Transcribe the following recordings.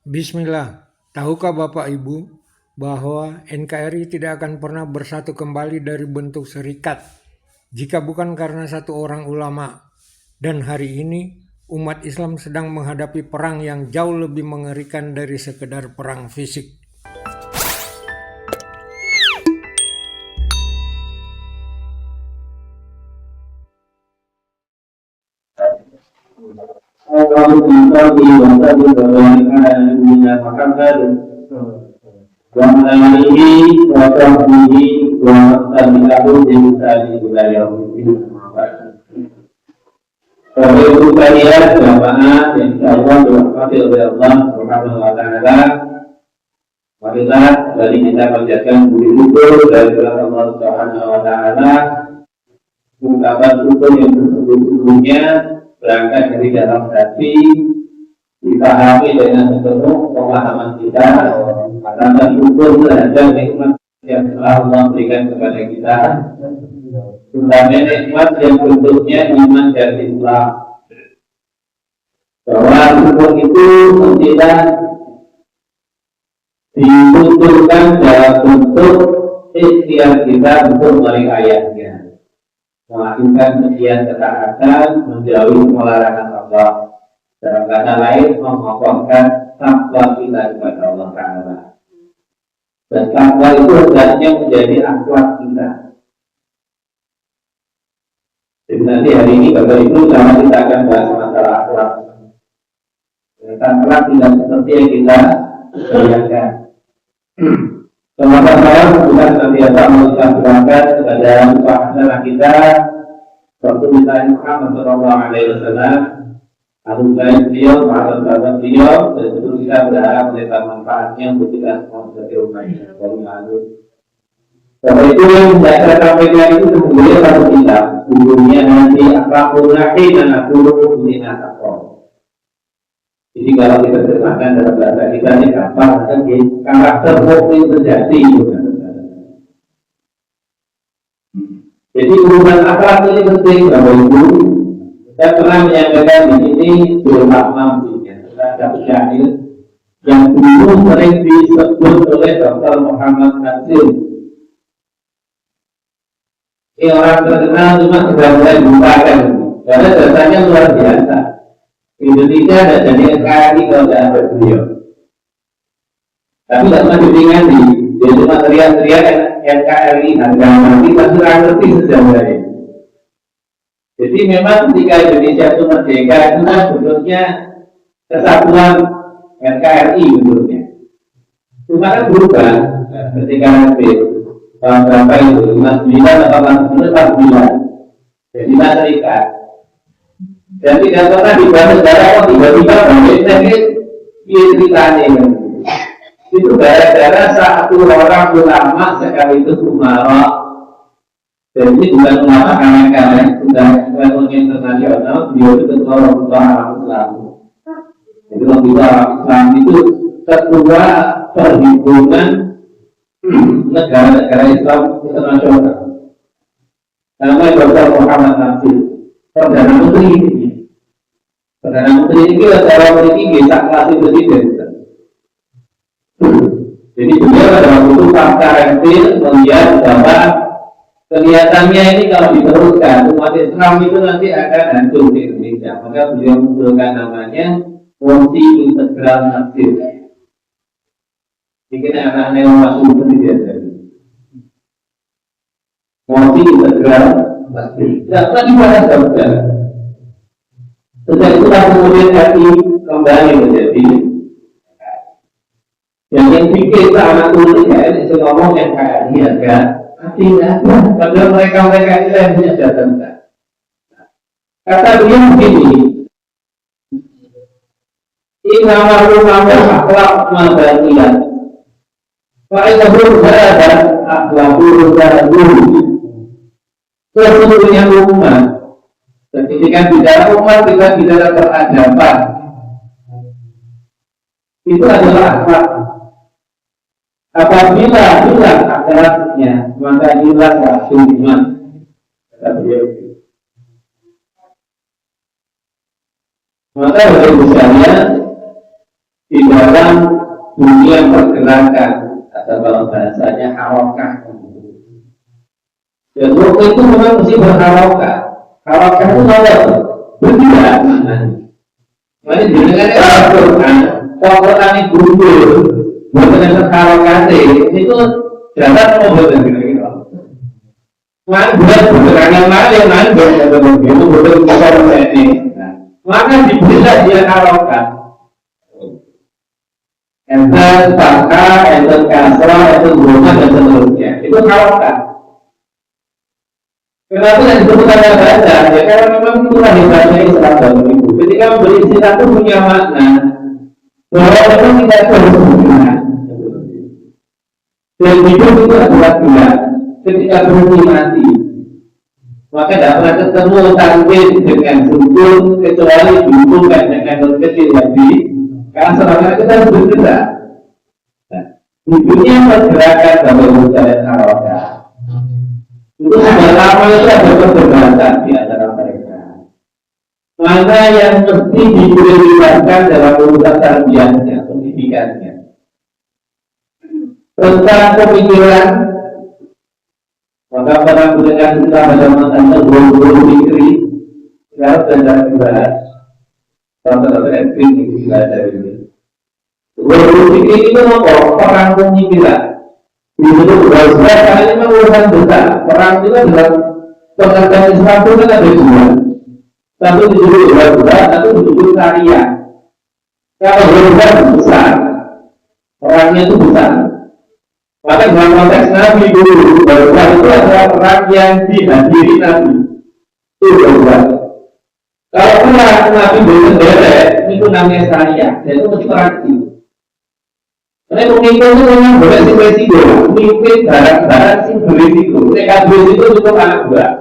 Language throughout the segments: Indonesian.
Bismillah, tahukah Bapak Ibu bahwa NKRI tidak akan pernah bersatu kembali dari bentuk serikat jika bukan karena satu orang ulama. Dan hari ini umat Islam sedang menghadapi perang yang jauh lebih mengerikan dari sekedar perang fisik. Marilah dari kita panjatkan budi syukur dari Allah Subhanahu wa taala, ungkapan syukur yang sesungguhnya berangkat dari dalam hati, dipahami dengan penuh pemahaman kita, karena syukur terhadap nikmat yang telah Allah berikan kepada kita, terutama nikmat yang bentuknya iman dan Islam. Bahwa syukur itu tidak dibutuhkan dalam bentuk ikhtiar kita untuk merekayasnya, melakukan sekian ketaatan, menjauhi larangan Allah, dalam kata lain mengokohkan takwa kita kepada Allah Taala. Dan takwa itu hendaknya menjadi akhlak kita. Jadi nanti hari ini Bapak Ibu sama kita akan bahas masalah akhlak. Akhlak tidak seperti yang kita bayangkan. Semoga saya bukan senantiasa mengucapkan kepada usaha kita Rasulullah Muhammad SAW, alumni beliau, sahabat beliau, dan tentu kita berharap melihat manfaatnya untuk kita semua sebagai umatnya. Karena itu yang saya sampaikan itu sebenarnya satu kitab, judulnya nanti Akhlakul Nahi dan Akhlakul Minataqol. Jadi kalau kita terjemahkan dalam bahasa kita ini gampang, karakter mukmin sejati. Jadi urusan akhlak ini penting, Bapak Ibu. Saya pernah menyampaikan di sini surah mampunya terhadap syair yang dulu sering disebut oleh Dr. Muhammad Nasir. Ini orang terkenal cuma sudah mulai bukakan, karena dasarnya luar biasa. Indonesia ada jadi NKRI kalau tidak ada beliau. Tapi tidak pernah diringani. Dia cuma teriak-teriak NKRI harga mati, tapi tidak ngerti sejarahnya. Jadi memang ketika Indonesia itu merdeka itu kan bentuknya kesatuan NKRI bentuknya. Cuma kan berubah ketika nanti tahun berapa itu 59 atau 49. Jadi serikat. Dan tidak pernah dibahas secara tiba-tiba bagaimana ceritanya itu gara-gara satu orang ulama sekaligus umara. Dan ini bukan ulama karena sudah level internasional, dia itu ketua Arab Islam. Jadi ketua Arab Islam itu ketua perhimpunan negara-negara Islam internasional. Namanya Dr. Muhammad Nasir, Perdana Menteri ini. Perdana Menteri ini adalah memiliki gesak kelas presiden. Jadi beliau adalah butuh fakta real melihat bahwa kelihatannya ini kalau diteruskan umat Islam itu nanti akan hancur di Indonesia. Maka beliau munculkan namanya Mosi Integral Nasir. Bikin anak-anak yang masuk presiden. Mosi Integral Nasir. Tidak pernah dibahas juga. Sejak itulah kemudian RI kembali menjadi yang bikin anak tulisnya ini ngomong yang kayak dia kan tidak, padahal mereka ini yang punya data. Kata dia begini, inamaru akhlak madaniyah fa'idahul hadha akhlakul hadhul. Sesungguhnya umat, ketika bicara umat kita bicara peradaban, itu adalah akhlak. Apabila hilang akhlaknya, maka hilang rasul iman. Kata beliau. Maka bagi misalnya tidak dalam dunia pergerakan atau kalau bahasanya harokah. Dan ruh itu memang mesti berharokah. Harokah itu apa? Bergerak maknanya. Maknanya dengan Al-Quran, Al-Quran itu gugur, bukan harokah itu dapat membuat kira-kira. Buat bergerak lain itu betul besar ini. Maka diberilah dia harokah. Enten taka, enten kasra, enten guna dan seterusnya. Itu harokah. Kenapa yang disebut ada baca? Ya karena memang itulah hebatnya Islam dan itu. Ketika memberi istilah itu punya makna bahwa memang kita itu harus menggunakan. Dan hidup itu adalah guna. Ketika berhenti mati, maka tidak pernah ketemu tanwin dengan sukun kecuali dihubungkan dengan kecil lagi. Karena selama kita harus bergerak. Nah, hidupnya pergerakan dalam usaha harokah. Itu sudah lama itu ada perdebatan di antara mereka. Mana yang mesti diprioritaskan dalam urusan tarbiyahnya, pendidikannya. Tentang pemikiran, maka para mendengar kita pada masanya guru-guru fikri, harus belajar dibahas. Contoh-contoh ekstrim yang belajar ini. Guru fikri itu apa? Perang pemikiran. Itu berbahasa karena ini memang urusan besar. Perang itu adalah pengertian Islam itu kan ada dua. Satu disebut berat, satu disebut syariah. Kalau berat besar, perangnya itu besar. Maka dalam konteks Nabi dulu, berat itu adalah perang yang dihadiri Nabi. Itu berat. Kalau perang Nabi bersendiri, itu namanya syariah. Dan itu mesti praktis. Karena pemimpin itu memang boleh si presiden, pemimpin barang-barang si berisiko. Mereka berisiko cukup anak buah.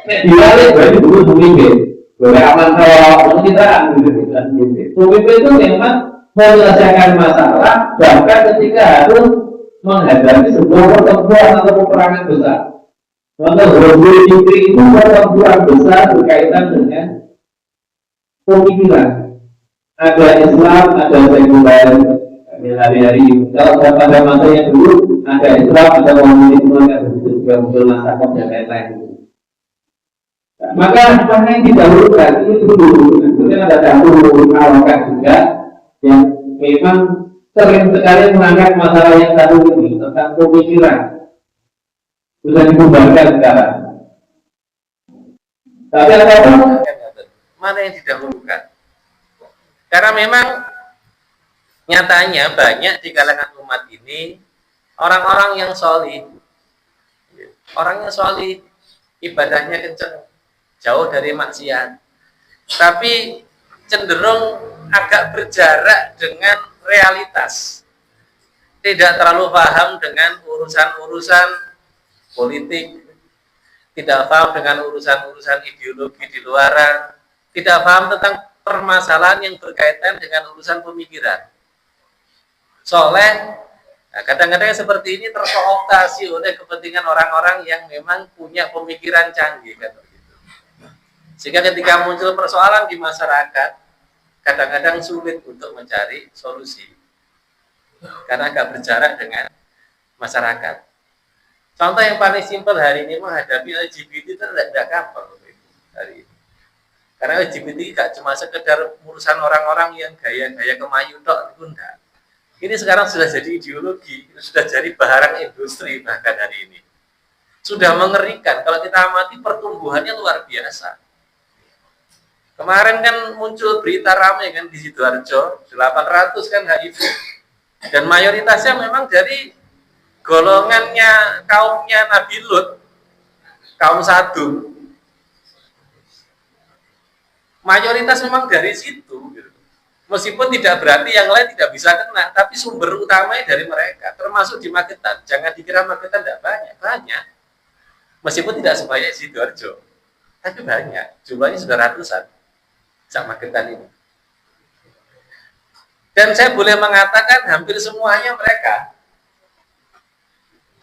Dibalik berarti dulu pemimpin. Boleh aman kalau kita pemimpin itu memang menyelesaikan masalah, bahkan ketika harus menghadapi sebuah pertempuran atau peperangan besar. Maka guru fikri itu pertempuran besar berkaitan dengan pemikiran. Ada Islam, ada sekuler. Hari-hari kalau pada masa yang dulu ada Islam, ada komunisme, ada juga muncul masyarakat dan lain-lain. Maka apa yang didahulukan itu dulu, kemudian ada dahulu harokah juga yang memang sering sekali mengangkat masalah yang satu ini tentang pemikiran sudah dibubarkan sekarang. Tapi apa mana yang didahulukan? Karena memang nyatanya banyak di kalangan umat ini orang-orang yang solih, orang yang solih, ibadahnya kenceng, jauh dari maksiat, tapi cenderung agak berjarak dengan realitas, tidak terlalu paham dengan urusan-urusan politik, tidak paham dengan urusan-urusan ideologi di luaran, tidak paham tentang permasalahan yang berkaitan dengan urusan pemikiran. Soleh, nah kadang-kadang seperti ini terkooptasi oleh kepentingan orang-orang yang memang punya pemikiran canggih kan begitu. Sehingga ketika muncul persoalan di masyarakat, kadang-kadang sulit untuk mencari solusi karena agak berjarak dengan masyarakat. Contoh yang paling simpel hari ini menghadapi LGBT itu tidak gampang hari ini. Karena LGBT tidak cuma sekedar urusan orang-orang yang gaya-gaya kemayu tok, itu enggak. Ini sekarang sudah jadi ideologi, sudah jadi barang industri bahkan hari ini. Sudah mengerikan, kalau kita amati pertumbuhannya luar biasa. Kemarin kan muncul berita ramai kan di Sidoarjo, 800 kan HIV. Dan mayoritasnya memang dari golongannya, kaumnya Nabi Lut, kaum Sadum. Mayoritas memang dari situ. Meskipun tidak berarti yang lain tidak bisa kena, tapi sumber utamanya dari mereka, termasuk di Magetan. Jangan dikira Magetan tidak banyak, banyak. Meskipun tidak sebanyak Sidoarjo, tapi banyak. Jumlahnya sudah ratusan, sak Magetan ini. Dan saya boleh mengatakan hampir semuanya mereka.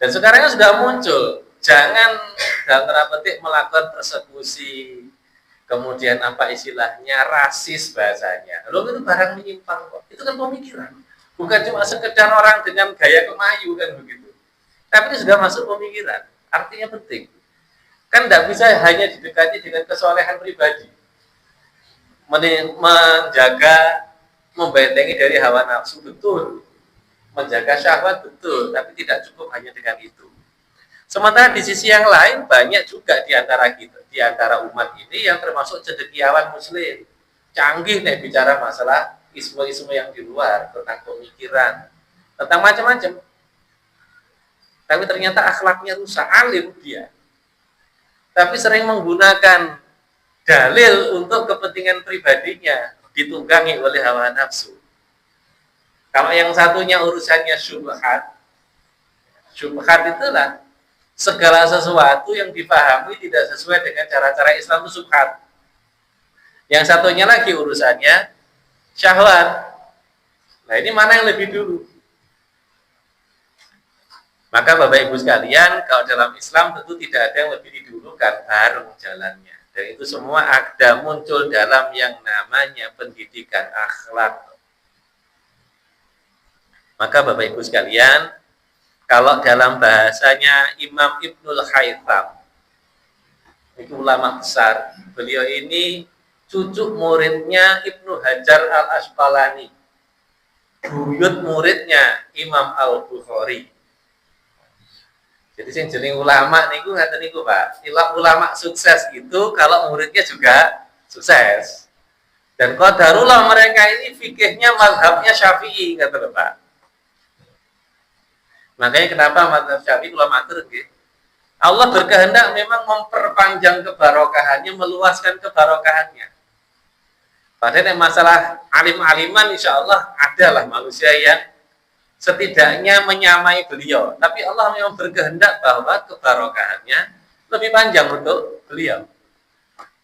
Dan sekarang sudah muncul, jangan dalam tanda petik melakukan persekusi, kemudian apa istilahnya, rasis bahasanya. Loh, itu barang menyimpang kok. Itu kan pemikiran. Bukan cuma sekedar orang dengan gaya kemayu kan begitu. Tapi itu sudah masuk pemikiran. Artinya penting. Kan tidak bisa hanya didekati dengan kesolehan pribadi. Menjaga, membentengi dari hawa nafsu, betul. Menjaga syahwat, betul. Tapi tidak cukup hanya dengan itu. Sementara di sisi yang lain banyak juga di antara kita, di antara umat ini yang termasuk cendekiawan muslim. Canggih nih bicara masalah isu-isu yang di luar, tentang pemikiran, tentang macam-macam. Tapi ternyata akhlaknya rusak, alim dia. Tapi sering menggunakan dalil untuk kepentingan pribadinya, ditunggangi oleh hawa nafsu. Kalau yang satunya urusannya syubhat, syubhat itulah segala sesuatu yang dipahami tidak sesuai dengan cara-cara Islam itu syubhat. Yang satunya lagi urusannya syahwat. Nah, ini mana yang lebih dulu? Maka Bapak Ibu sekalian, kalau dalam Islam tentu tidak ada yang lebih didulukan, bareng jalannya. Dan itu semua ada muncul dalam yang namanya pendidikan akhlak. Maka Bapak Ibu sekalian, kalau dalam bahasanya Imam Ibnul Haytham, itu ulama besar, beliau ini cucu muridnya Ibnu Hajar al-Asqalani, buyut muridnya Imam Al-Bukhari. Jadi yang jeneng ulama niku ngaten niku Pak, ulama sukses itu kalau muridnya juga sukses. Dan qadarullah mereka ini fikihnya mazhabnya Syafi'i kata Pak. Makanya kenapa mazhab Syafi'i ulama terge? Allah berkehendak memang memperpanjang kebarokahannya, meluaskan kebarokahannya. Padahal yang masalah alim-aliman insya Allah adalah manusia yang setidaknya menyamai beliau. Tapi Allah memang berkehendak bahwa kebarokahannya lebih panjang untuk beliau.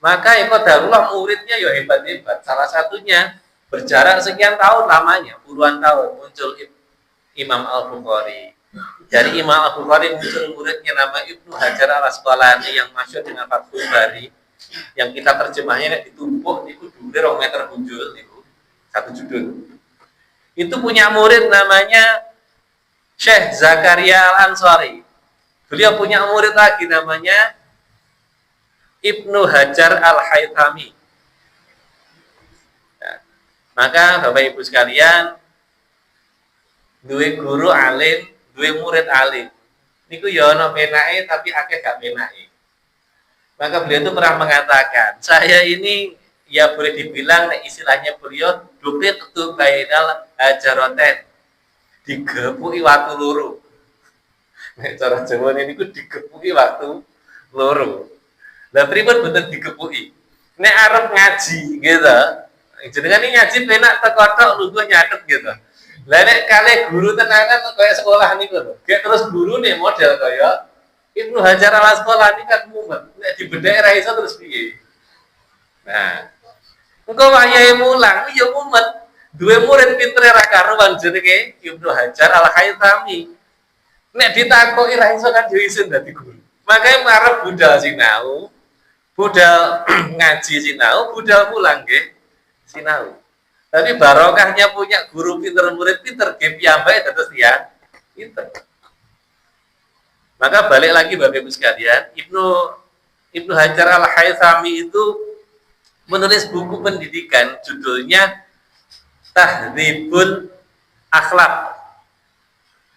Maka ya qadarullah muridnya ya hebat-hebat. Salah satunya berjarak sekian tahun lamanya, puluhan tahun muncul Imam Al-Bukhari. Dari Imam Al-Bukhari muncul muridnya nama Ibnu Hajar al-Asqalani yang masyhur dengan Fathul Bari, yang kita terjemahnya ditumpuk itu dulu 2 meter punjul itu satu judul. Itu punya murid namanya Syekh Zakaria Al-Ansari. Beliau punya murid lagi namanya Ibnu Hajar Al-Haythami. Nah, maka Bapak Ibu sekalian, duwe guru alim, duwe murid alim. Niku ya ana penake tapi akeh gak penake. Maka beliau itu pernah mengatakan, saya ini ya boleh dibilang istilahnya beliau dupit tu bainal hajaroten, digepuki waktu loro. Nek cara Jawa niku digepuki waktu loro. Lah pripun boten digepuki? Nek arep ngaji gitu. Jenengan ini ngaji penak teko-tok lungguh nyatet gitu. Lah nek kalih guru tenanan kaya sekolah niku lho. Gek terus guru nih model kaya Ibnu Hajar al-Asqalani kan mumet. Nek dibedhek ra iso terus piye? Nah, engko wayahe mulang ya mumet. Duwe murid pintere ra karuan jenenge Ibnu Hajar al-Haythami. Nek ditakoki ra iso kan yo isin dadi guru. Makanya marep budal sinau, budal ngaji sinau, budal mulang nggih sinau. Tapi barokahnya punya guru pinter, murid pinter, game piyambake dados tiyang pinter. Maka balik lagi Bapak Ibu sekalian, Ibnu Hajar al-Haythami itu menulis buku pendidikan judulnya Tahdzibul Akhlak.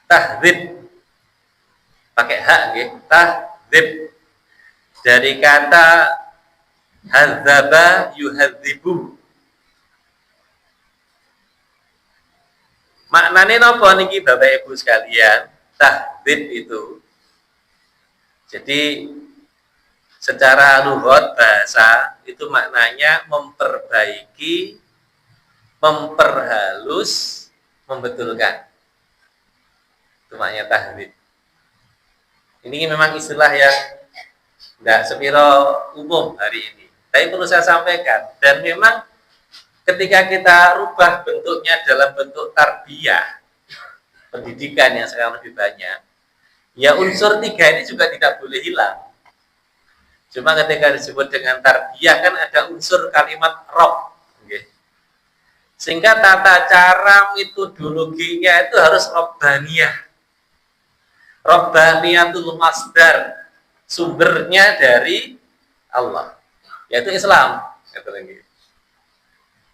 Tahdzib pakai hak nggih, tahdzib. Dari kata hadzaba yuhadzibu. Maknanya napa niki Bapak Ibu sekalian? Tahdzib itu. Jadi secara lughat bahasa itu maknanya memperbaiki, memperhalus, membetulkan. Itu maknanya tahdzib. Ini memang istilah yang tidak sepiro umum hari ini. Tapi perlu saya sampaikan, dan memang ketika kita rubah bentuknya dalam bentuk tarbiyah, pendidikan yang sekarang lebih banyak, ya unsur 3 ini juga tidak boleh hilang. Cuma ketika disebut dengan tarbiyah kan ada unsur kalimat rob. Sehingga tata cara metodologinya itu harus robbaniyah. Robbaniyatul masdar, sumbernya dari Allah, yaitu Islam.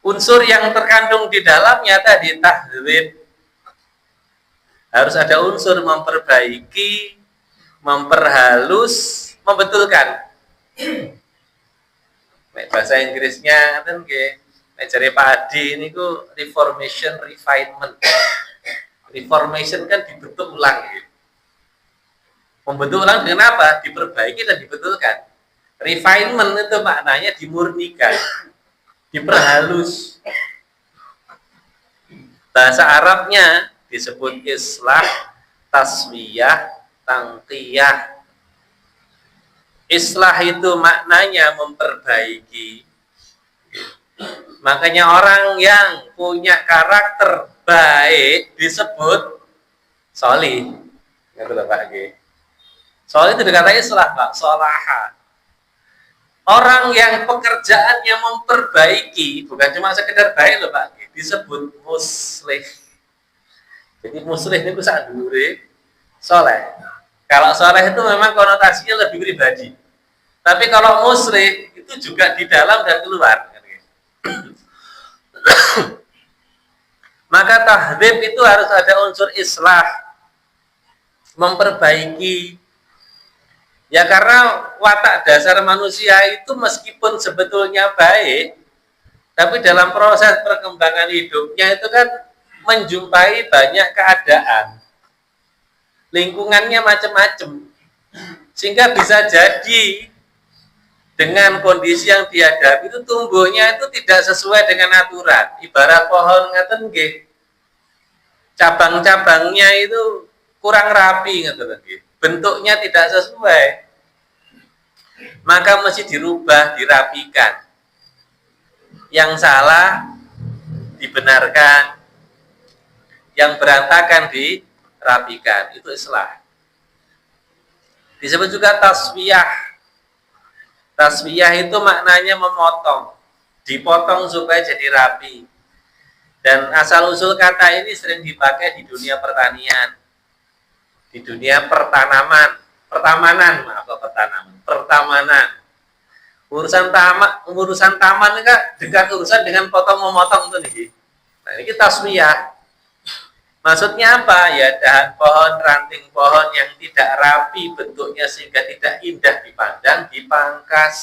Unsur yang terkandung di dalamnya tadi tahdzib, harus ada unsur memperbaiki, memperhalus, membetulkan. Bahasa Inggrisnya kan cari Pak Adi ini ku reformation, refinement. Reformation kan dibentuk ulang. Membentuk ulang dengan apa? Diperbaiki dan dibetulkan. Refinement itu maknanya dimurnikan, diperhalus. Bahasa Arabnya disebut islah, taswiyah, tangqiyah. Islah itu maknanya memperbaiki. Makanya orang yang punya karakter baik disebut solih. Solih itu dikatakan islah, Pak, solaha. Orang yang pekerjaannya memperbaiki, bukan cuma sekedar baik loh Pak, disebut muslih. Jadi muslih itu sak dure soleh. Kalau soleh itu memang konotasinya lebih pribadi. Tapi kalau muslih itu juga di dalam dan keluar. Maka tahdzib itu harus ada unsur islah, memperbaiki. Ya karena watak dasar manusia itu meskipun sebetulnya baik, tapi dalam proses perkembangan hidupnya itu kan menjumpai banyak keadaan. Lingkungannya macam-macam. Sehingga bisa jadi dengan kondisi yang dihadapi itu tumbuhnya itu tidak sesuai dengan aturan. Ibarat pohon ngaten nggih. Cabang-cabangnya itu kurang rapi ngaten nggih. Bentuknya tidak sesuai. Maka mesti dirubah, dirapikan. Yang salah dibenarkan. Yang berantakan dirapikan. Itu islah. Disebut juga taswiyah. Taswiyah itu maknanya memotong, dipotong supaya jadi rapi. Dan asal-usul kata ini sering dipakai di dunia pertanian, di dunia pertamanan. Urusan taman ini kan dekat urusan dengan potong memotong itu nih. Nah, ini taswiyah. Maksudnya apa? Ya dahan pohon, ranting pohon yang tidak rapi bentuknya sehingga tidak indah dipandang, dipangkas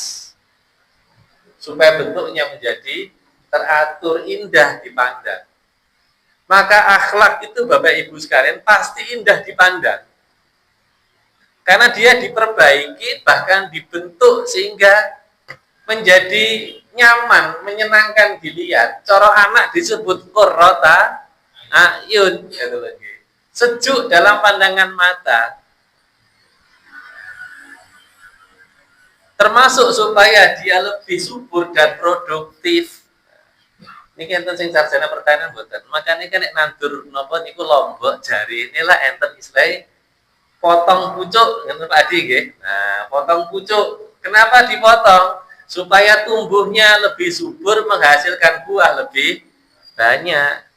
supaya bentuknya menjadi teratur, indah dipandang. Maka akhlak itu Bapak Ibu sekalian pasti indah dipandang. Karena dia diperbaiki bahkan dibentuk sehingga menjadi nyaman, menyenangkan dilihat. Coro anak disebut qurrata ayun, sejuk dalam pandangan mata. Termasuk supaya dia lebih subur dan produktif. Ini enten sing sarjana pertanian mboten. Makanya kan nek nandur napa niku lombok jari inilah enten istilah potong pucuk ngeten Pak Adi nggih. Nah, potong pucuk. Kenapa dipotong? Supaya tumbuhnya lebih subur, menghasilkan buah lebih banyak.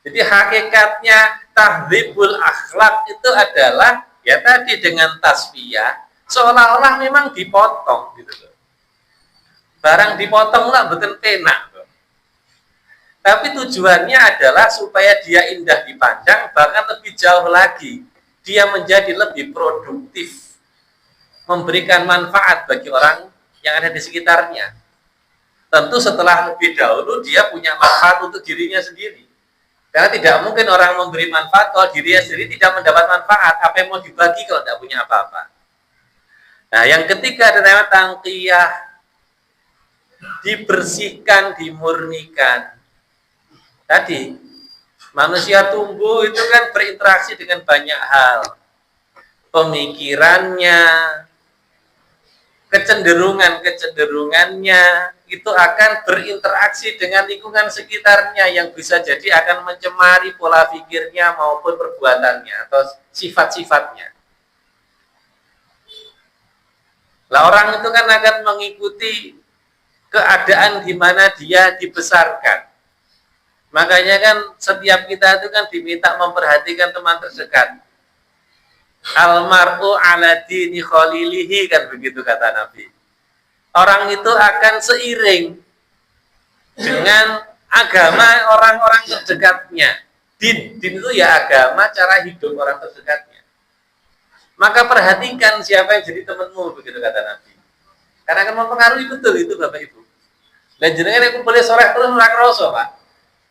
Jadi hakikatnya tahdzibul akhlak itu adalah ya tadi dengan tasfiyah seolah-olah memang dipotong gitu loh. Barang dipotong lah mboten penak. Tapi tujuannya adalah supaya dia indah dipandang, bahkan lebih jauh lagi dia menjadi lebih produktif, memberikan manfaat bagi orang yang ada di sekitarnya. Tentu setelah lebih dahulu dia punya manfaat untuk dirinya sendiri. Karena tidak mungkin orang memberi manfaat kalau dirinya sendiri tidak mendapat manfaat. Apa yang mau dibagi kalau tidak punya apa-apa? Nah, yang ketiga adalah tangqiyah, dibersihkan, dimurnikan. Tadi manusia tumbuh itu kan berinteraksi dengan banyak hal. Pemikirannya, kecenderungannya itu akan berinteraksi dengan lingkungan sekitarnya yang bisa jadi akan mencemari pola pikirnya maupun perbuatannya atau sifat-sifatnya. Lah orang itu kan akan mengikuti keadaan di mana dia dibesarkan. Makanya kan setiap kita itu kan diminta memperhatikan teman terdekat. Almar'u ala dini khalilihi, kan begitu kata Nabi. Orang itu akan seiring dengan agama orang-orang terdekatnya. Din itu ya agama, cara hidup orang terdekatnya. Maka perhatikan siapa yang jadi temanmu, begitu kata Nabi. Karena akan mempengaruhi betul itu Bapak Ibu. Dan jenengan aku boleh soleh terus ora kroso, Pak.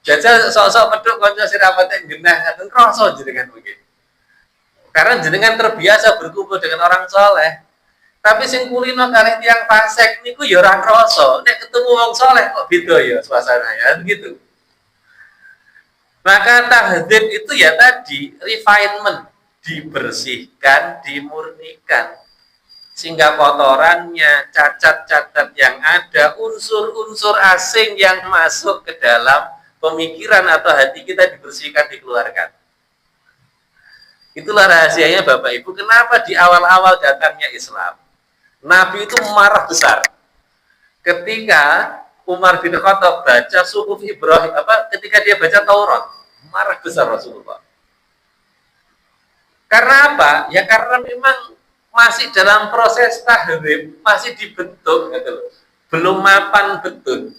Jajal sok-sok peduk kanca sirapat yang genah ngaten kroso jenengan begitu. Karena jenengan terbiasa berkumpul dengan orang soleh. Tapi sing kulino kali tiang fasik niku ya ora kroso. Nek ketemu wong soleh kok beda ya suasananya begitu. Maka tahdid itu ya tadi refinement, dibersihkan, dimurnikan. Sehingga kotorannya, cacat-cacat yang ada, unsur-unsur asing yang masuk ke dalam pemikiran atau hati kita dibersihkan, dikeluarkan. Itulah rahasianya Bapak Ibu, kenapa di awal-awal datangnya Islam, Nabi itu marah besar. Ketika Umar bin Khattab baca suhuf Ibrahim, ketika dia baca Taurat, marah besar Rasulullah. Karena apa? Ya karena memang masih dalam proses tahrif, masih dibentuk gitu loh. Belum mapan betul.